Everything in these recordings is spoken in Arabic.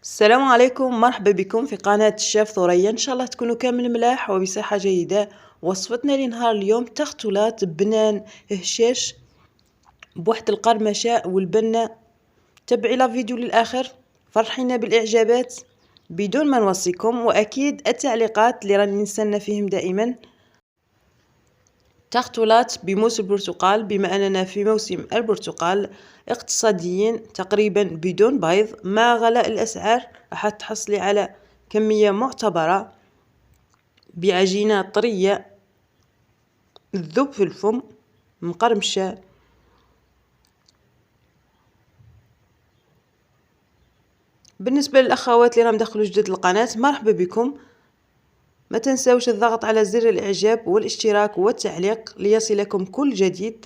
السلام عليكم، مرحبا بكم في قناة الشيف ثريا. ان شاء الله تكونوا كامل ملاح وبصحة جيدة. وصفتنا لنهار اليوم تختلات بنان هشاش بواحد القرمشة والبنة. تبعي لا فيديو للاخر، فرحينا بالاعجابات بدون ما نوصيكم، واكيد التعليقات اللي راني نستنى فيهم دائما. تختلات بموس البرتقال، بما أننا في موسم البرتقال، اقتصاديين تقريبا بدون بيض. مع غلاء الأسعار راح تحصلي على كمية معتبرة بعجينة طرية تذوب في الفم، مقرمشة. بالنسبة للأخوات اللي راهم دخلوا جدد القناة، مرحبا بكم. ما تنسوش الضغط على زر الإعجاب والاشتراك والتعليق ليصلكم كل جديد.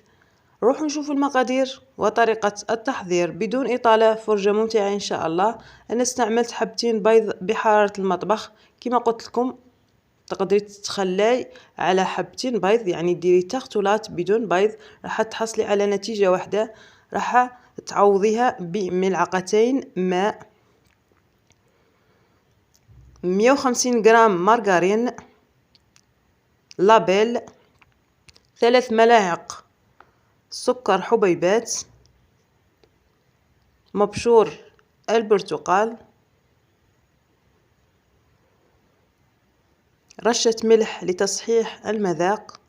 روحوا نشوفوا المقادير وطريقة التحضير بدون إطالة. فرجة ممتعة إن شاء الله. أنا استعملت حبتين بيض بحرارة المطبخ. كما قلت لكم تقدري تتخلاي على حبتين بيض، يعني ديري تختلات بدون بيض، راح تحصلي على نتيجة واحدة. راح تعوضيها بملعقتين ماء، 150 غرام مارغرين لابيل، 3 ملاعق سكر حبيبات، مبشور البرتقال، رشة ملح لتصحيح المذاق.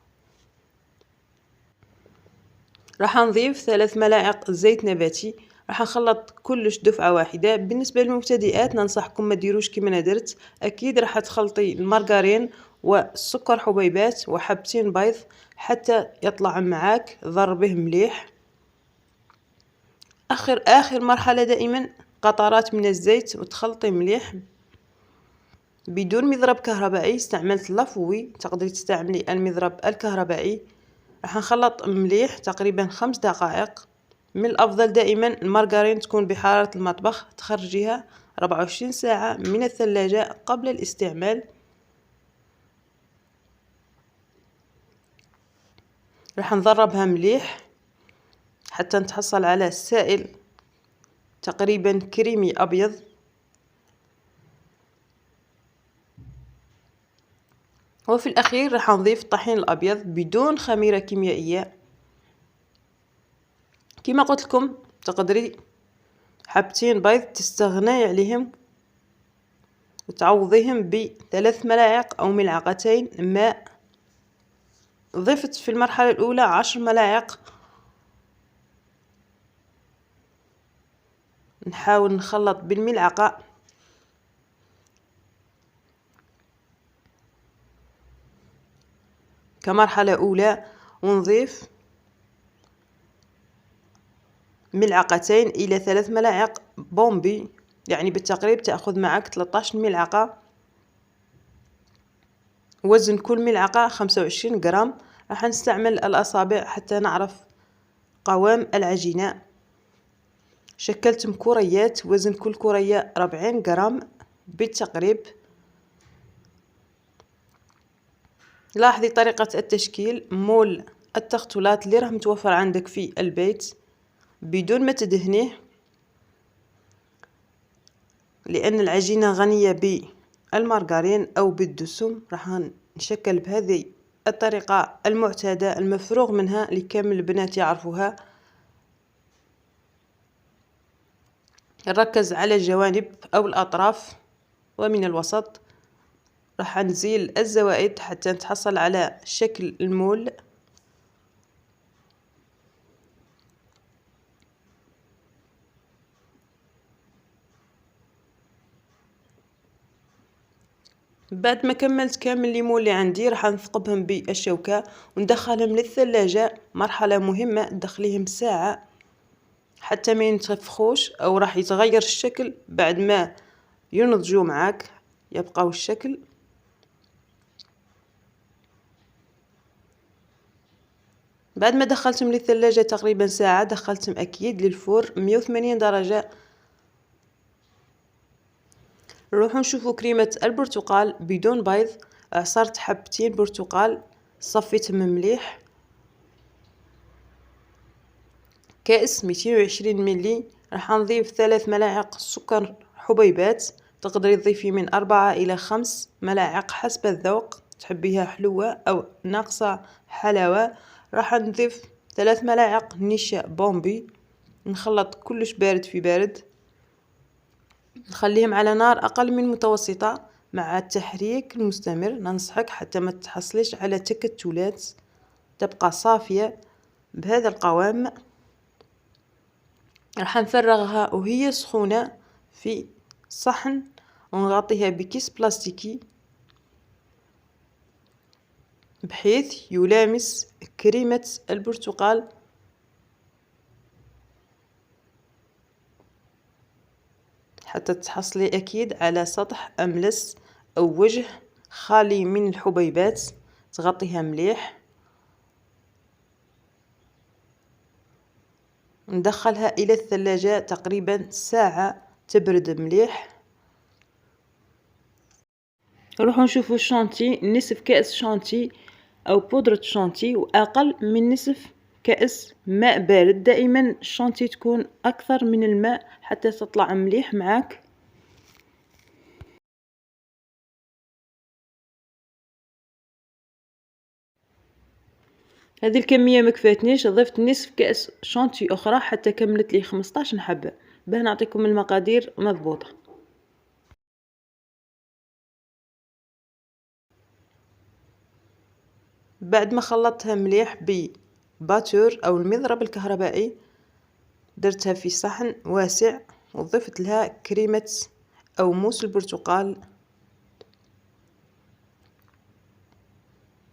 راح نضيف 3 ملاعق زيت نباتي. راح نخلط كلش دفعة واحدة. بالنسبة للمبتدئات ننصحكم ما ديروش كيما انا درت. اكيد راح تخلطي المارغرين والسكر حبيبات وحبتين بيض حتى يطلع معاك ضربه مليح. اخر مرحلة دائما قطرات من الزيت وتخلطي مليح بدون مضرب كهربائي. استعملت لافوي، تقدري تستعملي المضرب الكهربائي. راح نخلط مليح تقريبا 5 دقائق. من الافضل دائما المارغرين تكون بحرارة المطبخ، تخرجيها 24 ساعة من الثلاجة قبل الاستعمال. راح نضربها مليح حتى نتحصل على سائل تقريبا كريمي ابيض. وفي الأخير راح نضيف الطحين الأبيض بدون خميرة كيميائية. كما قلت لكم تقدري حبتين بيض تستغني عليهم وتعوضيهم ب3 ملاعق أو ملعقتين ماء. ضفت في المرحلة الأولى 10 ملاعق. نحاول نخلط بالملعقة. كمرحلة أولى، ونضيف ملعقتين إلى 3 ملاعق بومبي، يعني بالتقريب تأخذ معك 13 ملعقة. وزن كل ملعقة 25 غرام. راح نستعمل الأصابع حتى نعرف قوام العجينة. شكلت كريات، وزن كل كرية 40 غرام بالتقريب. لاحظي طريقة التشكيل. مول التختلات اللي راه متوفر عندك في البيت بدون ما تدهنيه، لأن العجينة غنية بالمارغرين أو بالدسم. راح نشكل بهذه الطريقة المعتادة المفروغ منها لكامل البنات يعرفوها. نركز على الجوانب أو الأطراف ومن الوسط. راح نزيل الزوائد حتى نتحصل على شكل المول. بعد ما كملت كامل الليمون اللي عندي راح نثقبهم بالشوكة وندخلهم للثلاجة. مرحلة مهمة، تدخليهم ساعة حتى ما ينتفخوش او راح يتغير الشكل بعد ما ينضجوا معاك، يبقاو الشكل. بعد ما دخلتهم للثلاجة تقريبا ساعة، دخلتهم اكيد للفور 180 درجة. نروحو نشوفو كريمة البرتقال بدون بيض. عصرت حبتين برتقال، صفيتهم مليح. كأس 220 ملي. راح نضيف 3 ملاعق سكر حبيبات، تقدري تضيفي من 4 إلى 5 ملاعق حسب الذوق، تحبيها حلوة أو ناقصة حلاوة. راح نضيف 3 ملاعق نشا بومبي، نخلط كلش بارد في بارد، نخليهم على نار أقل من متوسطة مع التحريك المستمر. ننصحك حتى ما تحصليش على تكتلات، تبقى صافية بهذا القوام. راح نفرغها وهي سخونة في صحن ونغطيها بكيس بلاستيكي بحيث يلامس كريمة البرتقال حتى تحصلي أكيد على سطح أملس أو وجه خالي من الحبيبات. تغطيها مليح، ندخلها إلى الثلاجة تقريبا ساعة تبرد مليح. نروحو نشوفو الشانتي، نصف كأس شانتي أو بودرة شانتي وأقل من نصف كأس ماء بارد. دائما الشانتي تكون أكثر من الماء حتى تطلع مليح معاك. هذه الكمية مكفاتنيش، ضفت نصف كأس شانتي أخرى حتى كملت لي 15 حبة. باه نعطيكم المقادير مضبوطة. بعد ما خلطتها مليح بباتور أو المضرب الكهربائي، درتها في صحن واسع وضفت لها كريمة أو موس البرتقال.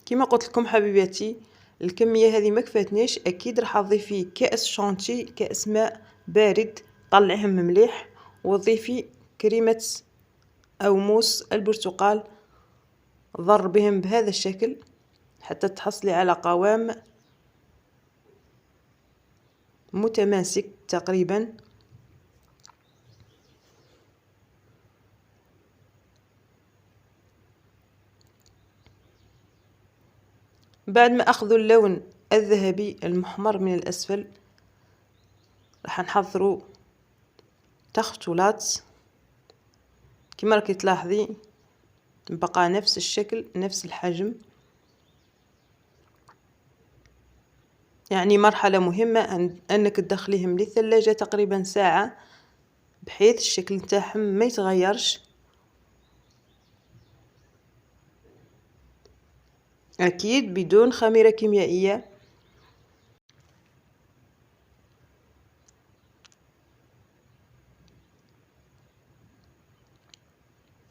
كما قلت لكم حبيباتي، الكمية هذه ما كفاتنيش، أكيد راح تضيفي كأس شانتي، كأس ماء بارد، طلعهم مليح وضيفي كريمة أو موس البرتقال، ضربهم بهذا الشكل حتى تحصلي على قوام متماسك تقريبا. بعد ما أخذوا اللون الذهبي المحمر من الأسفل، راح نحضروا تخطلات كما راكي تلاحظي، بقى نفس الشكل نفس الحجم. يعني مرحلة مهمة أنك تدخليهم للثلاجة تقريبا ساعة بحيث الشكل نتاعهم ما يتغيرش. أكيد بدون خميرة كيميائية.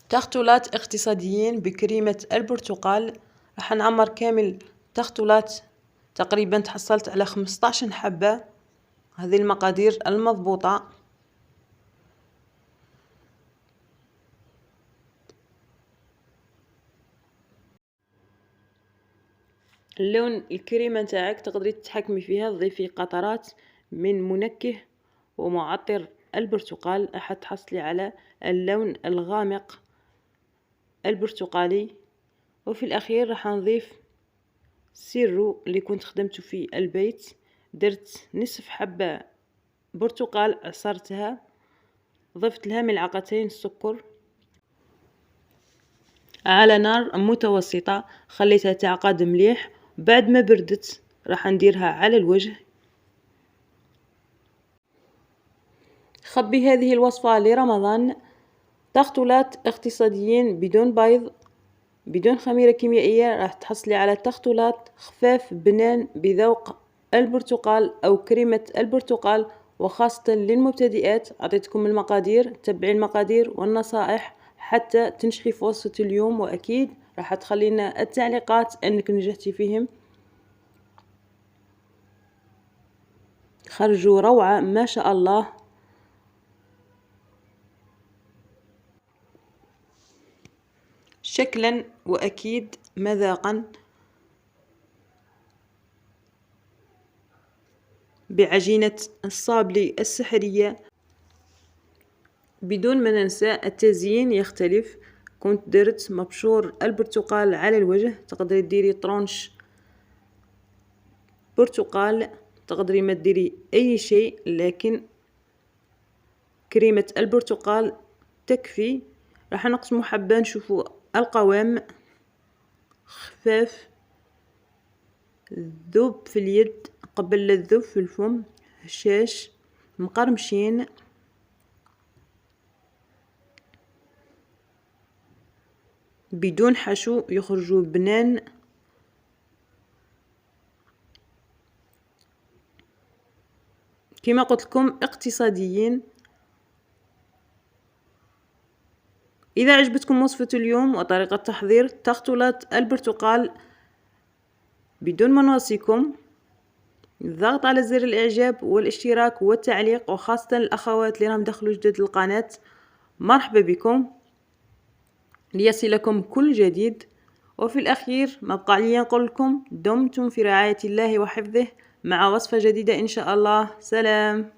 تخطلات اقتصاديين بكريمة البرتقال، راح نعمر كامل تخطلات تقريبا تحصلت على 15 حبة. هذه المقادير المضبوطة. اللون الكريمة نتاعك تقدري تتحكمي فيها، تضيفي قطرات من منكه ومعطر البرتقال راح تحصلي على اللون الغامق البرتقالي. وفي الأخير راح نضيف سيرو اللي كنت خدمته في البيت، درت نصف حبة برتقال عصرتها، ضفت لها ملعقتين سكر على نار متوسطة، خليتها تعقد مليح. بعد ما بردت راح نديرها على الوجه. خبي هذه الوصفة لرمضان. تخطلات اقتصاديين بدون بيض بدون خميرة كيميائية، راح تحصلي على تخطلات خفاف بنان بذوق البرتقال أو كريمة البرتقال، وخاصة للمبتدئات. أعطيتكم المقادير، تبعي المقادير والنصائح حتى تنجحي في وصفة اليوم، وأكيد راح تخلينا التعليقات أنك نجحتي فيهم. خرجوا روعة ما شاء الله. شكلا وأكيد مذاقا. بعجينة الصابلي السحرية. بدون ما ننسى التزيين يختلف. كنت درت مبشور البرتقال على الوجه، تقدري ديري طرونش برتقال، تقدري ما تديري أي شيء، لكن كريمة البرتقال تكفي. راح نقسمو حبة نشوفو القوام خفاف، ذوب في اليد قبل لا تذوب في الفم، هشاش مقرمشين، بدون حشو، يخرجوا بنان. كما قلت لكم اقتصاديين. إذا عجبتكم وصفة اليوم وطريقة تحضير تخطلات البرتقال بدون ما نوصيكم، الضغط على زر الإعجاب والاشتراك والتعليق، وخاصة الأخوات اللي راهم دخلوا جدد القناة مرحبا بكم ليصلكم كل جديد. وفي الأخير ما بقى لي نقول لكم دمتم في رعاية الله وحفظه، مع وصفة جديدة إن شاء الله. سلام.